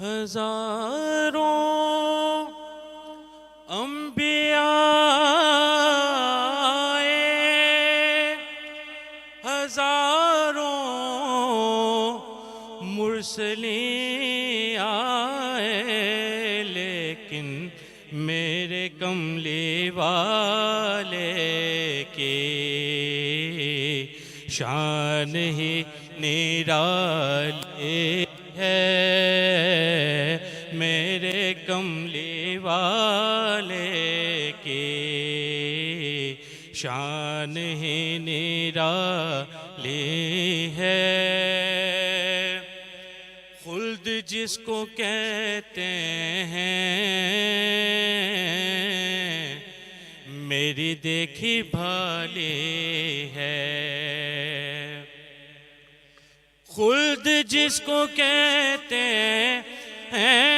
ہزاروں انبیاء آئے، ہزاروں مرسلین آئے، لیکن میرے کملی والے کی شان ہی نرالی ہے، میرے کملی والے کی شان ہی نرالی ہے۔ خلد جس کو کہتے ہیں میری دیکھی بھالی ہے، خلد جس کو کہتے ہیں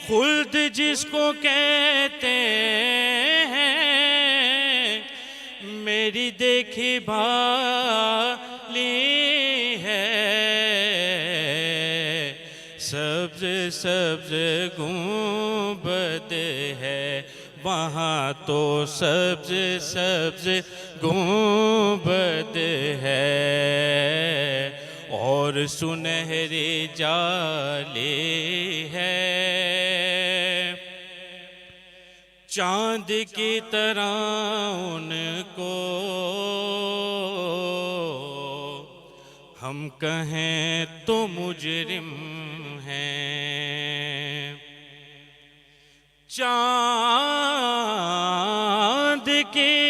خلد جس کو کہتے ہیں میری دیکھی بھالی ہے، سبز سبز گنبد ہے وہاں تو سبز سبز گنبد ہے، اور سنہری جالی ہے، چاند کی طرح ان کو ہم کہیں تو مجرم ہیں، چاند کی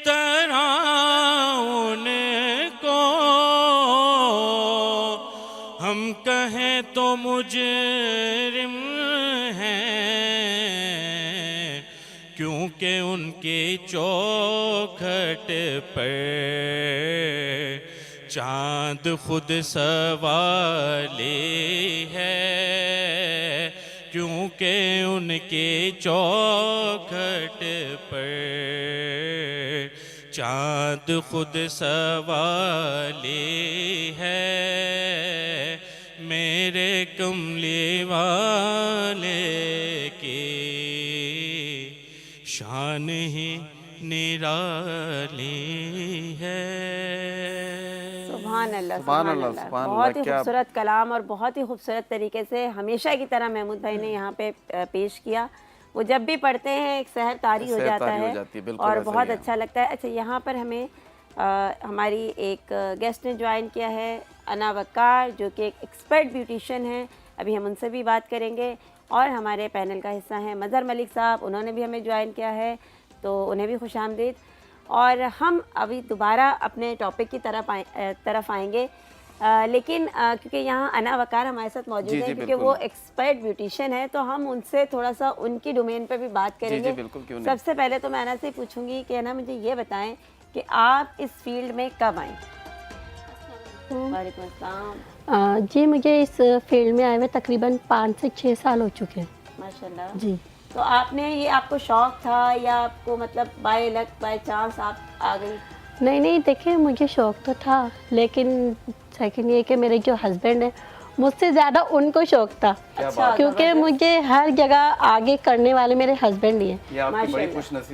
طرح ان کو ہم کہیں تو مجرم ہیں، کیونکہ ان کی چوکھٹ پر چاند خود سوالی ہے، کیونکہ ان کی چوکھٹ پر چاند خود سوالی ہے، میرے کملی والے کی شان ہی نرالی ہے۔ سبحان اللہ، سبحان اللہ، بہت ہی خوبصورت کلام اور بہت ہی خوبصورت طریقے سے ہمیشہ کی طرح محمود بھائی نے یہاں پہ پیش کیا۔ وہ جب بھی پڑھتے ہیں ایک سحر طاری ہو جاتا ہے اور بہت اچھا لگتا ہے۔ اچھا، یہاں پر ہمیں ہماری ایک گیسٹ نے جوائن کیا ہے، انا وقار، جو کہ ایک ایکسپرٹ بیوٹیشین ہیں، ابھی ہم ان سے بھی بات کریں گے، اور ہمارے پینل کا حصہ ہیں مظہر ملک صاحب، انہوں نے بھی ہمیں جوائن کیا ہے، تو انہیں بھی خوش آمدید۔ اور ہم ابھی دوبارہ اپنے ٹاپک کی طرف آئیں گے، لیکن کیونکہ یہاں انا وقار ہمارے ساتھ موجود ہیں، کیونکہ وہ ایکسپرٹ بیوٹیشین ہیں، تو ہم ان سے تھوڑا سا ان کی ڈومین پہ بھی بات کریں گے۔ سب سے پہلے تو میں انا سے پوچھوں گی کہ انا مجھے یہ بتائیں کہ آپ اس فیلڈ میں کب آئیں؟ وعلیکم السلام۔ جی، مجھے اس فیلڈ میں آئے ہوئے تقریباً 5 سے 6 سال ہو چکے ہیں۔ ماشاءاللہ۔ جی، تو آپ نے یہ آپ کو شوق تھا یا آپ کو مطلب بائی لک بائی چانس آپ آ گئی؟ نہیں دیکھیں، مجھے شوق تو تھا، لیکن سیکنڈ یہ کہ میرے جو ہسبینڈ ہیں مجھ سے زیادہ ان کو شوق تھا، کیونکہ مجھے ہر جگہ آگے کرنے والے میرے ہسبینڈ ہی ہیں۔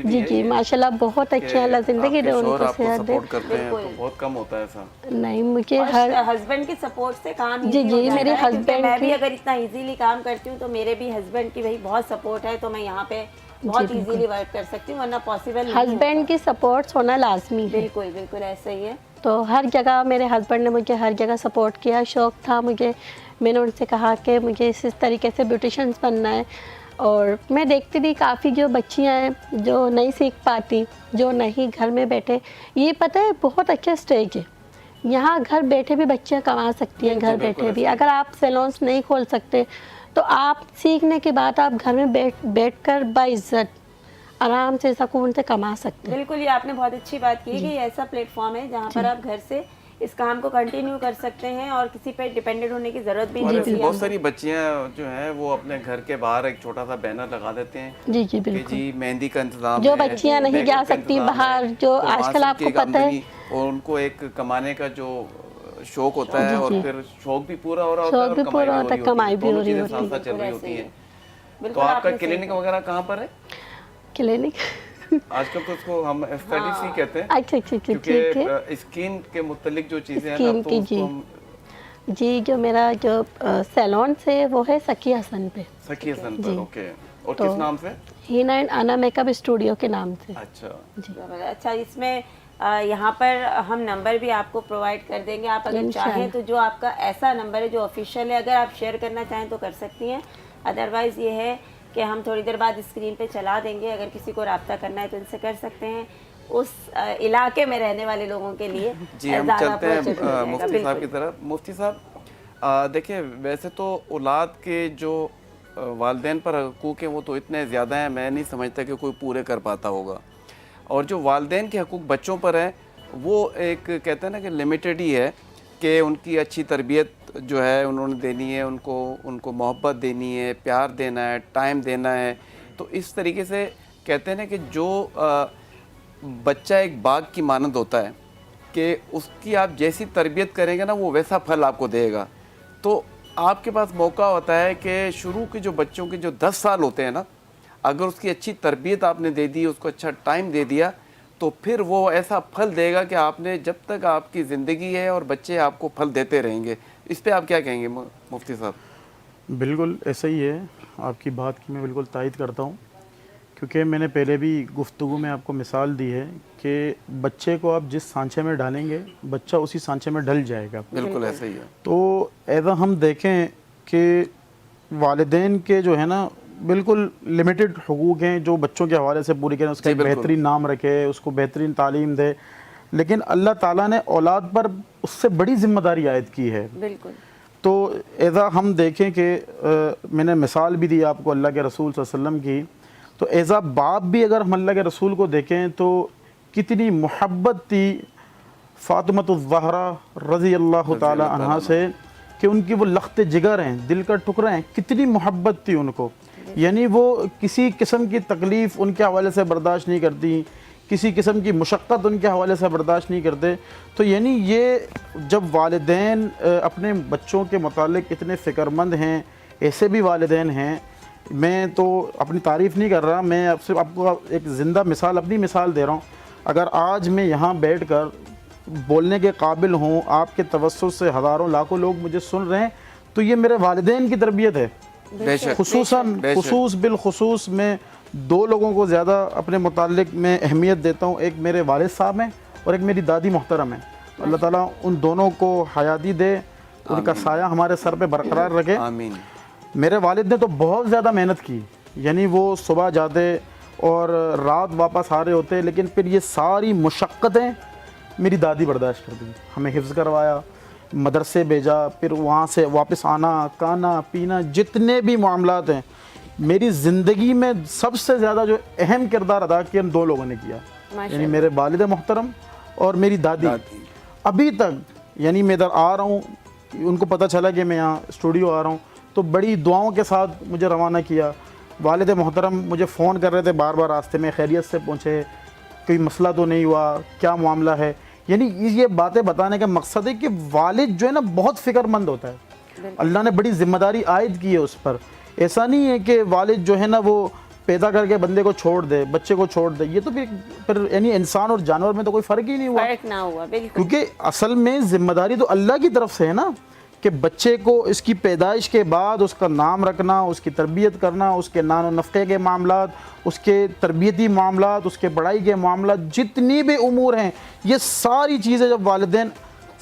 جی جی، ماشاءاللہ بہت اچھے ہیں، اللہ زندگی دے ان کو صحت دے۔ بہت کم ہوتا ہے ایسا۔ نہیں، مجھے ہر ہسبینڈ کی سپورٹ سے کام جی جی، میرے ہسبینڈ، میں بھی ہسبینڈ اگر اتنا ایزیلی کام کرتی ہوں تو میرے بھی ہسبینڈ کی بھائی بہت سپورٹ ہے، تو میں یہاں پہ بہت ایزیلی ورک کر سکتی ہوں، ورنہ پاسبل نہیں۔ ہسبینڈ کی سپورٹس ہونا لازمی ہے۔ بالکل بالکل ایسا ہی ہے۔ تو ہر جگہ میرے ہسبینڈ نے مجھے ہر جگہ سپورٹ کیا، شوق تھا مجھے، میں نے ان سے کہا کہ مجھے اس طریقے سے بیوٹیشنز بننا ہے، اور میں دیکھتی تھی کافی جو بچیاں ہیں جو نہیں سیکھ پاتی، جو نہیں گھر میں بیٹھے، یہ پتہ ہے بہت اچھا اسٹیج ہے، یہاں گھر بیٹھے بھی بچیاں کما سکتی ہیں، گھر بیٹھے بھی، اگر آپ سیلونس نہیں کھول سکتے تو آپ سیکھنے کے بعد آپ گھر میں بیٹھ کر باعزت آرام سے سکون سے کما سکتے ہیں۔ بالکل، یہ آپ نے بہت اچھی بات کی کہ یہ ایسا پلیٹ فارم ہے جہاں پر آپ گھر سے اس کام کو کنٹینیو کر سکتے ہیں اور کسی پہ ڈیپینڈنٹ ہونے کی ضرورت بھی اور نہیں ایسی ہے. بہت ساری بچیاں جو ہیں وہ اپنے گھر کے باہر ایک چھوٹا سا بینر لگا دیتے ہیں جی کہ بالکل. جی مہندی کا انتظام جو ہے, بچیاں نہیں میک جا اپ کا سکتی انتظام باہر, ہے, جو تو آج وہاں کل سے آپ ان کو کی پتہ ہے, آمدنی اور ان کو ایک کمانے کا جو شوق ہوتا ہے, اور پھر شوق بھی پورا ہو رہا ہوتا ہے شوق بھی اور پورا ہوتا ہے, کمائی بھی ہو رہی دونوں ہوتی چیزیں ہے. ساتھ ساتھ چل رہی ہوتی ہیں. تو بالکل آپ آپ کا نے صحیح کلینک وغیرہ کہاں پر ہے؟ کلینک آج کل تو اس کو ہم ایسٹیٹکس ہی کہتے ہیں, اچھا اچھا اچھا ٹھیک کیونکہ ہے. اسکن کے متعلق جو چیزیں ہیں اسکن اب تو کی اس کو جی ہم جی, جو میرا جو سیلون سے وہ ہے سکی حسن پہ, سکی حسن پر. جی. اوکے, اور تو کس نام سے؟ ہینا اینڈ انا میک اپ اسٹوڈیو کے نام سے. اچھا اچھا, اس میں یہاں پر ہم نمبر بھی آپ کو پرووائڈ کر دیں گے, آپ اگر چاہیں تو جو آپ کا ایسا نمبر ہے جو آفیشیل ہے, اگر آپ شیئر کرنا چاہیں تو کر سکتی ہیں. ادروائز یہ ہے کہ ہم تھوڑی دیر بعد اسکرین پہ چلا دیں گے, اگر کسی کو رابطہ کرنا ہے تو ان سے کر سکتے ہیں. اس علاقے میں رہنے والے لوگوں کے لیے جی, ہم چلتے ہیں مفتی صاحب کی طرف. مفتی صاحب دیکھیں, ویسے تو اولاد کے جو والدین پر حقوق ہیں وہ تو اتنے زیادہ ہیں, میں نہیں سمجھتا کہ کوئی پورے کر پاتا ہوگا. اور جو والدین کے حقوق بچوں پر ہیں وہ ایک کہتے ہیں نا کہ لمیٹڈ ہی ہے, کہ ان کی اچھی تربیت جو ہے انہوں نے دینی ہے, ان کو محبت دینی ہے, پیار دینا ہے, ٹائم دینا ہے. تو اس طریقے سے کہتے ہیں نا کہ جو بچہ ایک باغ کی مانند ہوتا ہے کہ اس کی آپ جیسی تربیت کریں گے نا وہ ویسا پھل آپ کو دے گا. تو آپ کے پاس موقع ہوتا ہے کہ شروع کے جو بچوں کے جو 10 سال ہوتے ہیں نا, اگر اس کی اچھی تربیت آپ نے دے دی, اس کو اچھا ٹائم دے دیا, تو پھر وہ ایسا پھل دے گا کہ آپ نے جب تک آپ کی زندگی ہے اور بچے آپ کو پھل دیتے رہیں گے. اس پہ آپ کیا کہیں گے مفتی صاحب؟ بالکل ایسا ہی ہے, آپ کی بات کی میں بالکل تائید کرتا ہوں, کیونکہ میں نے پہلے بھی گفتگو میں آپ کو مثال دی ہے کہ بچے کو آپ جس سانچے میں ڈالیں گے بچہ اسی سانچے میں ڈل جائے گا. بالکل ایسا ہی ہے. تو ایسا ہم دیکھیں کہ والدین کے جو ہے نا بالکل لمیٹڈ حقوق ہیں جو بچوں کے حوالے سے پوری کریں, اس کا ایک بہترین نام رکھے, اس کو بہترین تعلیم دے, لیکن اللہ تعالیٰ نے اولاد پر اس سے بڑی ذمہ داری عائد کی ہے. بالکل. تو ایسا ہم دیکھیں کہ میں نے مثال بھی دی آپ کو اللہ کے رسول صلی اللہ علیہ وسلم کی, تو ایسا باپ بھی اگر ہم اللہ کے رسول کو دیکھیں تو کتنی محبت تھی فاطمۃ الزہرا رضی اللہ تعالی عنہا سے, کہ ان کی وہ لخت جگر ہیں, دل کا ٹکڑا ہیں, کتنی محبت تھی ان کو. یعنی وہ کسی قسم کی تکلیف ان کے حوالے سے برداشت نہیں کرتی, کسی قسم کی مشقت ان کے حوالے سے برداشت نہیں کرتے. تو یعنی یہ جب والدین اپنے بچوں کے متعلق اتنے فکر مند ہیں, ایسے بھی والدین ہیں, میں تو اپنی تعریف نہیں کر رہا, میں صرف آپ کو ایک زندہ مثال, اپنی مثال دے رہا ہوں. اگر آج میں یہاں بیٹھ کر بولنے کے قابل ہوں, آپ کے توسط سے ہزاروں لاکھوں لوگ مجھے سن رہے ہیں, تو یہ میرے والدین کی تربیت ہے. خصوص بالخصوص میں 2 لوگوں کو زیادہ اپنے متعلق میں اہمیت دیتا ہوں, ایک میرے والد صاحب ہیں اور ایک میری دادی محترم ہیں. تو اللہ تعالیٰ ان دونوں کو حیاتی دے, ان کا سایہ ہمارے سر پہ برقرار رکھے. آمین. میرے والد نے تو بہت زیادہ محنت کی, یعنی وہ صبح جاتے اور رات واپس آ رہے ہوتے, لیکن پھر یہ ساری مشقتیں میری دادی برداشت کر دیں. ہمیں حفظ کروایا, مدرسے بھیجا, پھر وہاں سے واپس آنا, کھانا پینا, جتنے بھی معاملات ہیں میری زندگی میں سب سے زیادہ جو اہم کردار ادا کیا ان 2 لوگوں نے کیا, یعنی میرے والد محترم اور میری دادی. ابھی تک یعنی میں ادھر آ رہا ہوں, ان کو پتہ چلا کہ میں یہاں اسٹوڈیو آ رہا ہوں تو بڑی دعاؤں کے ساتھ مجھے روانہ کیا. والد محترم مجھے فون کر رہے تھے بار بار راستے میں, خیریت سے پوچھے, کوئی مسئلہ تو نہیں ہوا, کیا معاملہ ہے. یعنی یہ باتیں بتانے کا مقصد ہے کہ والد جو ہے نا بہت فکر مند ہوتا ہے, اللہ نے بڑی ذمہ داری عائد کی ہے اس پر. ایسا نہیں ہے کہ والد جو ہے نا وہ پیدا کر کے بندے کو چھوڑ دے, بچے کو چھوڑ دے. یہ تو پھر یعنی انسان اور جانور میں تو کوئی فرق ہی نہیں ہوا, کیونکہ اصل میں ذمہ داری تو اللہ کی طرف سے ہے نا, کہ بچے کو اس کی پیدائش کے بعد اس کا نام رکھنا, اس کی تربیت کرنا, اس کے نان و نفقے کے معاملات, اس کے تربیتی معاملات, اس کے پڑھائی کے معاملات, جتنی بھی امور ہیں, یہ ساری چیزیں جب والدین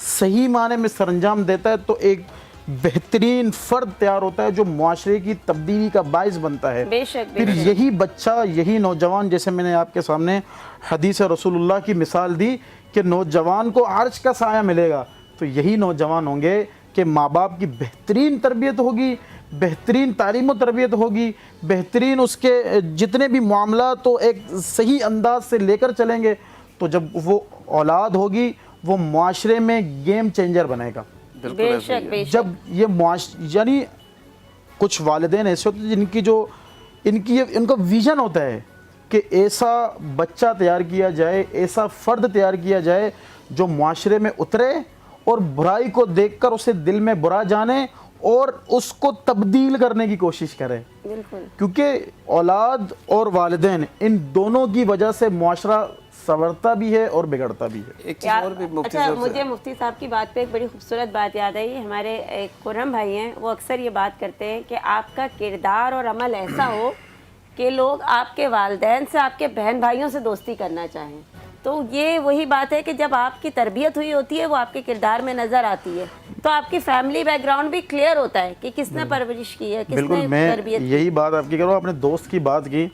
صحیح معنی میں سر انجام دیتا ہے تو ایک بہترین فرد تیار ہوتا ہے جو معاشرے کی تبدیلی کا باعث بنتا ہے. پھر یہی بچہ, یہی نوجوان, جیسے میں نے آپ کے سامنے حدیث رسول اللہ کی مثال دی کہ نوجوان کو عرش کا سایہ ملے گا, تو یہی نوجوان ہوں گے کہ ماں باپ کی بہترین تربیت ہوگی, بہترین تعلیم و تربیت ہوگی, بہترین اس کے جتنے بھی معاملات تو ایک صحیح انداز سے لے کر چلیں گے. تو جب وہ اولاد ہوگی وہ معاشرے میں گیم چینجر بنے گا. بے شک بے شک. جب یہ یعنی کچھ والدین ایسے ہوتے ہیں جن کی جو ان کا ویژن ہوتا ہے کہ ایسا بچہ تیار کیا جائے, ایسا فرد تیار کیا جائے جو معاشرے میں اترے اور برائی کو دیکھ کر اسے دل میں برا جانے اور اس کو تبدیل کرنے کی کوشش کرے. بالکل. کیونکہ اولاد اور والدین ان دونوں کی وجہ سے معاشرہ سنورتا بھی ہے اور بگڑتا بھی ہے. ایک چیز اور بھی مفتی اچھا, صاحب سے مجھے مفتی صاحب کی بات پہ ایک بڑی خوبصورت بات یاد آئی. ہمارے ایک خرم بھائی ہیں, وہ اکثر یہ بات کرتے ہیں کہ آپ کا کردار اور عمل ایسا ہو کہ لوگ آپ کے والدین سے, آپ کے بہن بھائیوں سے دوستی کرنا چاہیں. تو یہ وہی بات ہے کہ جب آپ کی تربیت ہوئی ہوتی ہے وہ آپ کے کردار میں نظر آتی ہے, تو آپ کی فیملی بیک گراؤنڈ بھی کلیئر ہوتا ہے کہ کس نے پرورش کی ہے, کس بالکل. نے میں تربیت کی. یہی بات آپ کی کروں, اپنے دوست کی بات کی.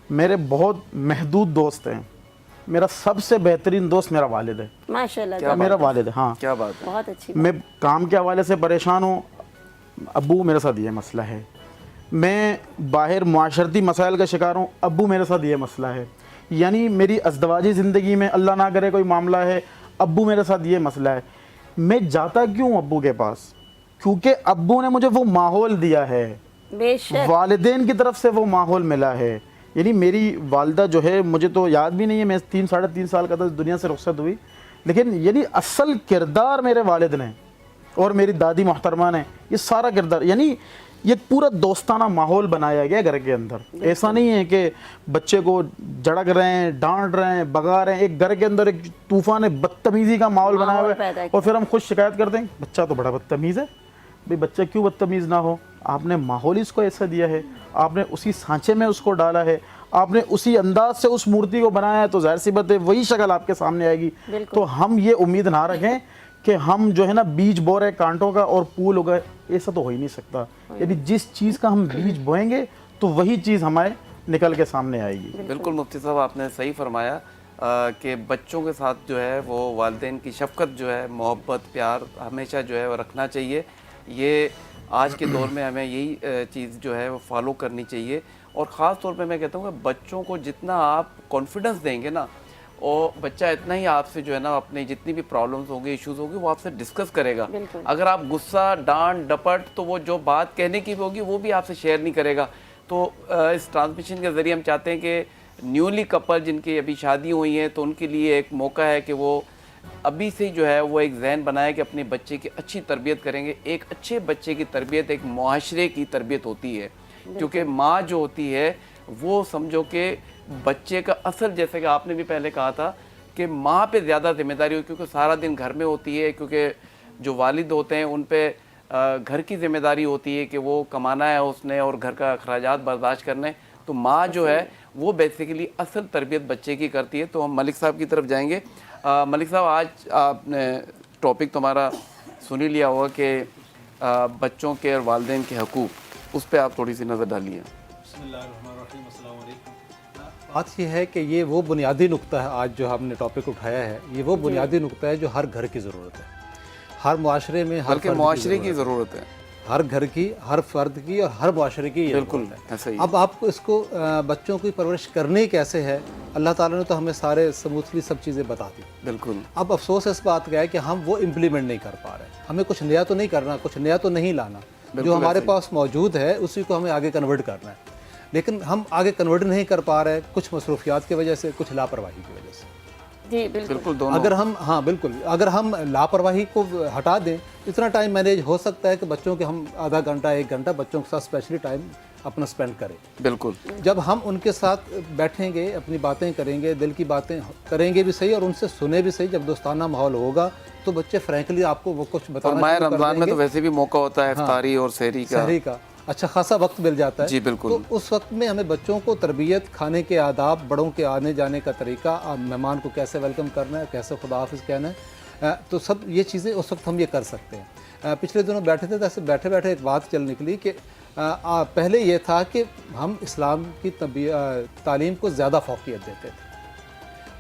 میرے بہت محدود دوست ہیں, میرا سب سے بہترین دوست میرا والد ہے. ماشاء اللہ, میرا والد ہے. ہاں, کیا بات ہے. بہت اچھی. میں کام کے حوالے سے پریشان ہوں, ابو میرے ساتھ یہ مسئلہ ہے. میں باہر معاشرتی مسائل کا شکار ہوں, ابو میرے ساتھ یہ مسئلہ ہے. یعنی میری ازدواجی زندگی میں اللہ نہ کرے کوئی معاملہ ہے, ابو میرے ساتھ یہ مسئلہ ہے. میں جاتا کیوں ابو کے پاس؟ کیونکہ ابو نے مجھے وہ ماحول دیا ہے, بے شک. والدین کی طرف سے وہ ماحول ملا ہے. یعنی میری والدہ جو ہے, مجھے تو یاد بھی نہیں ہے, میں 3-3.5 سال کا تھا دنیا سے رخصت ہوئی, لیکن یعنی اصل کردار میرے والد نے اور میری دادی محترمہ نے یہ سارا کردار, یعنی یہ پورا دوستانہ ماحول بنایا گیا گھر کے اندر. ایسا نہیں ہے کہ بچے کو جھڑک رہے ہیں, ڈانٹ رہے ہیں, بگا رہے ہیں. ایک گھر کے اندر ایک طوفان بدتمیزی کا ماحول بنایا ہوا ہے, اور پھر ہم خود شکایت کرتے ہیں بچہ تو بڑا بدتمیز ہے. بھئی بچہ کیوں بدتمیز نہ ہو؟ آپ نے ماحول اس کو ایسا دیا ہے, آپ نے اسی سانچے میں اس کو ڈالا ہے, آپ نے اسی انداز سے اس مورتی کو بنایا ہے, تو ظاہر سی بات ہے وہی شکل آپ کے سامنے آئے گی. تو ہم یہ امید نہ رکھیں کہ ہم جو ہے نا بیج بو رہے کانٹوں کا اور پھول اگائے, ایسا تو ہو ہی نہیں سکتا. یعنی جس چیز کا ہم بیج بوئیں گے تو وہی چیز ہمارے نکل کے سامنے آئے گی. بالکل مفتی صاحب, آپ نے صحیح فرمایا کہ بچوں کے ساتھ جو ہے وہ والدین کی شفقت جو ہے, محبت, پیار ہمیشہ جو ہے وہ رکھنا چاہیے. یہ آج کے دور میں ہمیں یہی چیز جو ہے وہ فالو کرنی چاہیے. اور خاص طور پہ میں کہتا ہوں کہ بچوں کو جتنا آپ کانفیڈنس دیں گے نا, اور بچہ اتنا ہی آپ سے جو ہے نا اپنی جتنی بھی پرابلمس ہوں گی, ایشوز ہوگی, وہ آپ سے ڈسکس کرے گا. اگر آپ غصہ, ڈانٹ ڈپٹ, تو وہ جو بات کہنے کی ہوگی وہ بھی آپ سے شیئر نہیں کرے گا. تو اس ٹرانسمیشن کے ذریعے ہم چاہتے ہیں کہ نیولی کپل جن کی ابھی شادی ہوئی ہیں, تو ان کے لیے ایک موقع ہے کہ وہ ابھی سے جو ہے وہ ایک ذہن بنائے کہ اپنے بچے کی اچھی تربیت کریں گے. ایک اچھے بچے کی تربیت ایک معاشرے کی تربیت ہوتی ہے, کیونکہ ماں جو ہوتی ہے وہ سمجھو کہ بچے کا اصل, جیسے کہ آپ نے بھی پہلے کہا تھا کہ ماں پہ زیادہ ذمہ داری ہوتی ہے, کیونکہ سارا دن گھر میں ہوتی ہے, کیونکہ جو والد ہوتے ہیں ان پہ گھر کی ذمہ داری ہوتی ہے کہ وہ کمانا ہے اس نے اور گھر کا اخراجات برداشت کرنے. تو ماں جو ہے وہ بیسیکلی اصل تربیت بچے کی کرتی ہے. تو ہم ملک صاحب کی طرف جائیں گے. ملک صاحب, آج آپ نے ٹاپک تمہارا سن ہی لیا ہوگا کہ بچوں کے اور والدین کے حقوق, اس پہ آپ تھوڑی سی نظر ڈالیے. بسم اللہ الرحمن الرحیم. السلام علیکم. بات یہ ہے کہ یہ وہ بنیادی نقطہ ہے آج جو ہم نے ٹاپک اٹھایا ہے, یہ وہ بنیادی نقطہ ہے جو ہر گھر کی ضرورت ہے, ہر معاشرے میں, ہر معاشرے کی ضرورت ہے, ہر گھر کی, ہر فرد کی اور ہر معاشرے کی. بالکل ایسا ہی. اب آپ کو اس کو بچوں کی پرورش کرنی کیسے ہے, اللہ تعالیٰ نے تو ہمیں سارے سموتھلی سب چیزیں بتا دی. بالکل. اب افسوس اس بات کا ہے کہ ہم وہ امپلیمنٹ نہیں کر پا رہے. ہمیں کچھ نیا تو نہیں کرنا, کچھ نیا تو نہیں لانا, جو ہمارے پاس موجود ہے اسی کو ہمیں آگے کنورٹ کرنا ہے, لیکن ہم آگے کنورٹ نہیں کر پا رہے, کچھ مصروفیات کی وجہ سے, کچھ لاپرواہی کی وجہ سے. جی بالکل. اگر ہم, ہاں بالکل, اگر ہم لاپرواہی کو ہٹا دیں, اتنا ٹائم مینیج ہو سکتا ہے کہ بچوں کے ہم آدھا گھنٹہ, 1 گھنٹہ بچوں کے ساتھ اسپیشلی ٹائم اپنا اسپینڈ کریں. بالکل. جب ہم ان کے ساتھ بیٹھیں گے, اپنی باتیں کریں گے, دل کی باتیں کریں گے بھی صحیح اور ان سے سنیں بھی صحیح, جب دوستانہ ماحول ہوگا تو بچے فرینکلی آپ کو وہ کچھ بتانا. ماہ رمضان میں تو ویسے بھی موقع ہوتا ہے افطاری اور سحری کا اچھا خاصا وقت مل جاتا ہے. جی بالکل. تو اس وقت میں ہمیں بچوں کو تربیت, کھانے کے آداب, بڑوں کے آنے جانے کا طریقہ, مہمان کو کیسے ویلکم کرنا ہے, کیسے خدا حافظ کہنا ہے, تو سب یہ چیزیں اس وقت ہم یہ کر سکتے ہیں. پچھلے دنوں بیٹھے تھے, ایسے بیٹھے بیٹھے ایک بات چل نکلی کہ پہلے یہ تھا کہ ہم اسلام کی تعلیم کو زیادہ فوقیت دیتے تھے,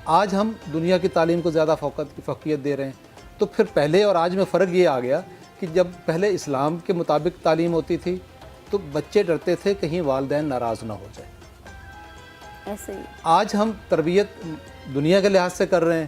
آج ہم دنیا کی تعلیم کو زیادہ فوقیت دے رہے ہیں. تو پھر پہلے اور آج میں فرق یہ آ گیا کہ جب پہلے اسلام کے مطابق تعلیم ہوتی تھی تو بچے ڈرتے تھے کہیں والدین ناراض نہ ہو جائے. ایسے ہی آج ہم تربیت دنیا کے لحاظ سے کر رہے ہیں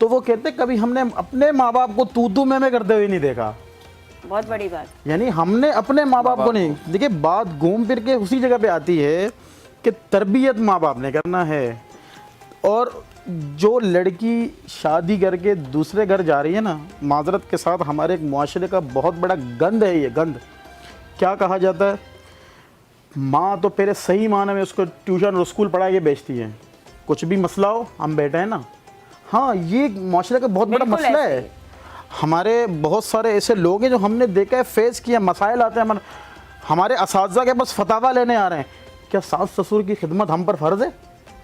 تو وہ کہتے کبھی ہم نے اپنے ماں باپ کو تو میں کرتے ہوئے نہیں دیکھا. بہت بڑی بات. یعنی ہم نے اپنے ماں باپ کو نہیں. دیکھیے بات گھوم پھر کے اسی جگہ پہ آتی ہے کہ تربیت ماں باپ نے کرنا ہے. اور جو لڑکی شادی کر کے دوسرے گھر جا رہی ہے نا, معذرت کے ساتھ ہمارے ایک معاشرے کا بہت بڑا گند ہے یہ گند. کیا کہا جاتا ہے, ماں تو پہلے صحیح معنی میں اس کو ٹیوشن اور اسکول پڑھا کے بیچتی ہے, کچھ بھی مسئلہ ہو ہم بیٹھے ہیں نا. ہاں یہ معاشرے کا بہت بڑا مسئلہ ہے. ہمارے بہت سارے ایسے لوگ ہیں جو ہم نے دیکھا ہے, فیس کیا, مسائل آتے ہیں ہمارے اساتذہ کے پاس فتاویٰ لینے آ رہے ہیں, کیا ساس سسر کی خدمت ہم پر فرض ہے,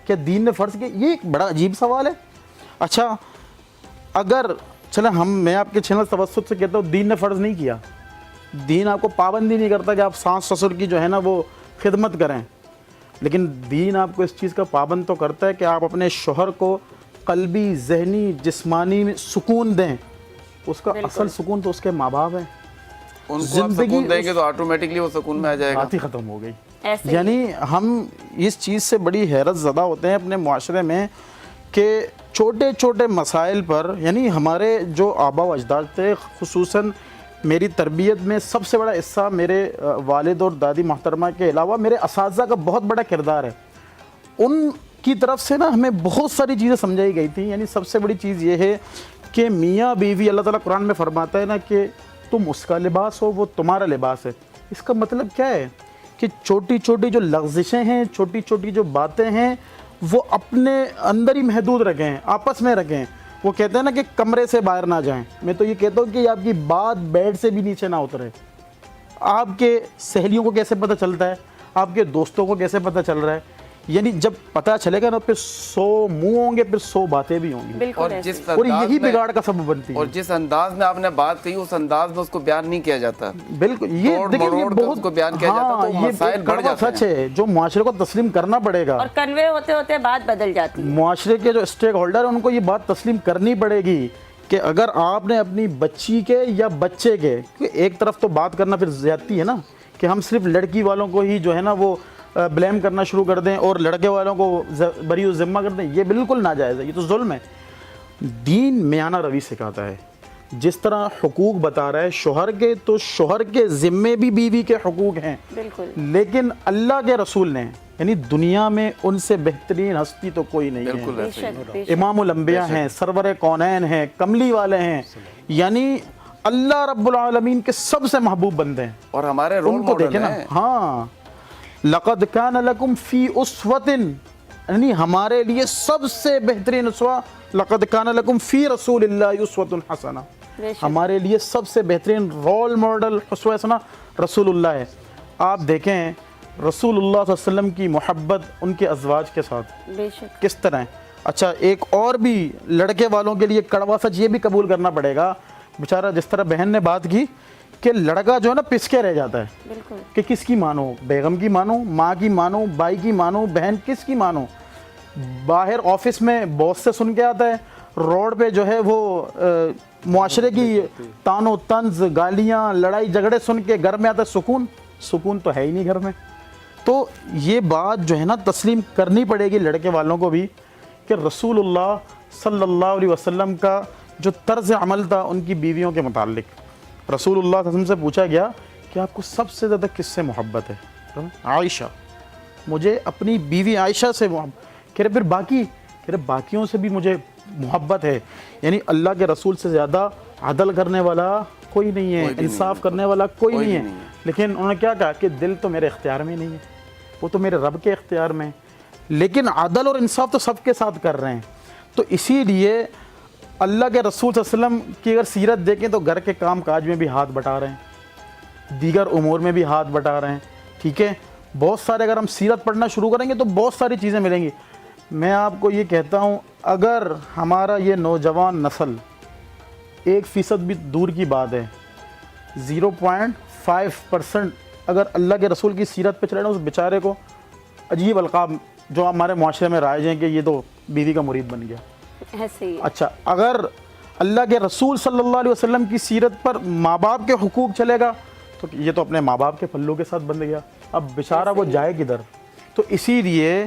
کیا دین نے فرض کیا؟ یہ ایک بڑا عجیب سوال ہے. اچھا اگر چلیں میں آپ کے چینل توسط سے کہتا ہوں دین نے فرض نہیں کیا, دین آپ کو پابندی نہیں کرتا کہ آپ ساس سسر کی جو ہے نا وہ خدمت کریں, لیکن دین آپ کو اس چیز کا پابند تو کرتا ہے کہ آپ اپنے شوہر کو قلبی, ذہنی, جسمانی میں سکون دیں. اس کا اصل سکون تو اس کے ماں باپ ہیں. ان کو آپ سکون دیں گے تو آٹومیٹکلی وہ سکون میں آ جائے گا. بات ہی ختم ہو گئی. یعنی ہم اس چیز سے بڑی حیرت زدہ ہوتے ہیں اپنے معاشرے میں کہ چھوٹے چھوٹے مسائل پر, یعنی ہمارے جو آبا و اجداد تھے, خصوصاً میری تربیت میں سب سے بڑا حصہ میرے والد اور دادی محترمہ کے علاوہ میرے اساتذہ کا بہت بڑا کردار ہے. ان کی طرف سے نا ہمیں بہت ساری چیزیں سمجھائی گئی تھیں. یعنی سب سے بڑی چیز یہ ہے کہ میاں بیوی, اللہ تعالیٰ قرآن میں فرماتا ہے نا کہ تم اس کا لباس ہو, وہ تمہارا لباس ہے. اس کا مطلب کیا ہے کہ چھوٹی چھوٹی جو لغزشیں ہیں, چھوٹی چھوٹی جو باتیں ہیں, وہ اپنے اندر ہی محدود رکھیں, آپس میں رکھیں. وہ کہتے ہیں نا کہ کمرے سے باہر نہ جائیں. میں تو یہ کہتا ہوں کہ آپ کی بات بیڈ سے بھی نیچے نہ اترے. آپ کے سہیلیوں کو کیسے پتہ چلتا ہے, آپ کے دوستوں کو کیسے پتہ چل رہا ہے, یعنی جب پتہ چلے گا نا پھر 100 منہ ہوں گے, پھر 100 باتیں بھی ہوں گی, اور یہی بگاڑ کا سبب بنتی ہے. اور جس انداز میں آپ نے بات کہی اس انداز میں اس کو بیان نہیں کیا جاتا. بالکل, یہ دیکھیں یہ بہت کو بیان کیا جاتا تو مسائل بڑھ جاتے ہیں. سچ ہے جو معاشرے کو تسلیم کرنا پڑے گا, اور کنوے ہوتے ہوتے بات بدل جاتی ہے. معاشرے کے جو اسٹیک ہولڈر ہیں ان کو یہ بات تسلیم کرنی پڑے گی کہ اگر آپ نے اپنی بچی کے یا بچے کے, ایک طرف تو بات کرنا پھر زیادتی ہے نا کہ ہم صرف لڑکی والوں کو ہی جو ہے نا وہ بلیم کرنا شروع کر دیں اور لڑکے والوں کو بری و ذمہ کر دیں. یہ بالکل ناجائز ہے, یہ تو ظلم ہے. دین میانہ روی سکھاتا ہے. جس طرح حقوق بتا رہا ہے شوہر کے, تو شوہر کے ذمے بھی بیوی کے حقوق ہیں بالکل, لیکن اللہ کے رسول نے, یعنی دنیا میں ان سے بہترین ہستی تو کوئی نہیں ہے. امام الانبیاء ہیں, سرور کونین ہیں, کملی والے ہیں, یعنی اللہ رب العالمین کے سب سے محبوب بندے ہیں. اور ہمارے رول ماڈل ہیں. ہاں, لقد کان لکم فی اسوۃ, یعنی ہمارے لیے سب سے بہترین اسوہ, لقد کان لکم فی رسول اللہ اسوۃ حسنہ, ہمارے لیے سب سے بہترین رول ماڈل اسوہ حسنہ رسول اللہ ہے. آپ دیکھیں رسول اللہ صلی اللہ علیہ وسلم کی محبت ان کے ازواج کے ساتھ کس طرح ہے. اچھا ایک اور بھی لڑکے والوں کے لیے کڑوا سچ یہ بھی قبول کرنا پڑے گا, بیچارہ جس طرح بہن نے بات کی کہ لڑکا جو ہے نا پس کے رہ جاتا ہے کہ کس کی مانو, بیگم کی مانو, ماں کی مانو, بھائی کی مانو, بہن کس کی مانو. باہر آفس میں باس سے سن کے آتا ہے, روڈ پہ جو ہے وہ معاشرے کی تان و طنز, گالیاں, لڑائی جھگڑے سن کے گھر میں آتا ہے سکون تو ہے ہی نہیں گھر میں. تو یہ بات جو ہے نا تسلیم کرنی پڑے گی لڑکے والوں کو بھی کہ رسول اللہ صلی اللہ علیہ وسلم کا جو طرز عمل تھا ان کی بیویوں کے متعلق, رسول اللہ صلی اللہ علیہ وسلم سے پوچھا گیا کہ آپ کو سب سے زیادہ کس سے محبت ہے؟ عائشہ, مجھے اپنی بیوی عائشہ سے محبت. کہہ رہے پھر باقی, کہہ رہے باقیوں سے بھی مجھے محبت ہے. یعنی اللہ کے رسول سے زیادہ عدل کرنے والا کوئی نہیں ہے, انصاف کرنے والا کوئی نہیں ہے. لیکن انہوں نے کیا کہا کہ دل تو میرے اختیار میں نہیں ہے, وہ تو میرے رب کے اختیار میں, لیکن عدل اور انصاف تو سب کے ساتھ کر رہے ہیں. تو اسی لیے اللہ کے رسول صلی اللہ علیہ وسلم کی اگر سیرت دیکھیں تو گھر کے کام کاج میں بھی ہاتھ بٹا رہے ہیں, دیگر امور میں بھی ہاتھ بٹا رہے ہیں. ٹھیک ہے, بہت سارے اگر ہم سیرت پڑھنا شروع کریں گے تو بہت ساری چیزیں ملیں گی. میں آپ کو یہ کہتا ہوں اگر ہمارا یہ نوجوان نسل 1% بھی دور کی بات ہے 0.5% اگر اللہ کے رسول کی سیرت پہ چلے نا, اس بیچارے کو عجیب القاب جو ہمارے معاشرے میں رائج ہیں کہ یہ تو بیوی کا مرید بن گیا. اچھا اگر اللہ کے رسول صلی اللہ علیہ وسلم کی سیرت پر ماں باپ کے حقوق چلے گا تو یہ تو اپنے ماں باپ کے پلوں کے ساتھ بندھ گیا, اب بیچارہ وہ جائے کدھر. تو اسی لیے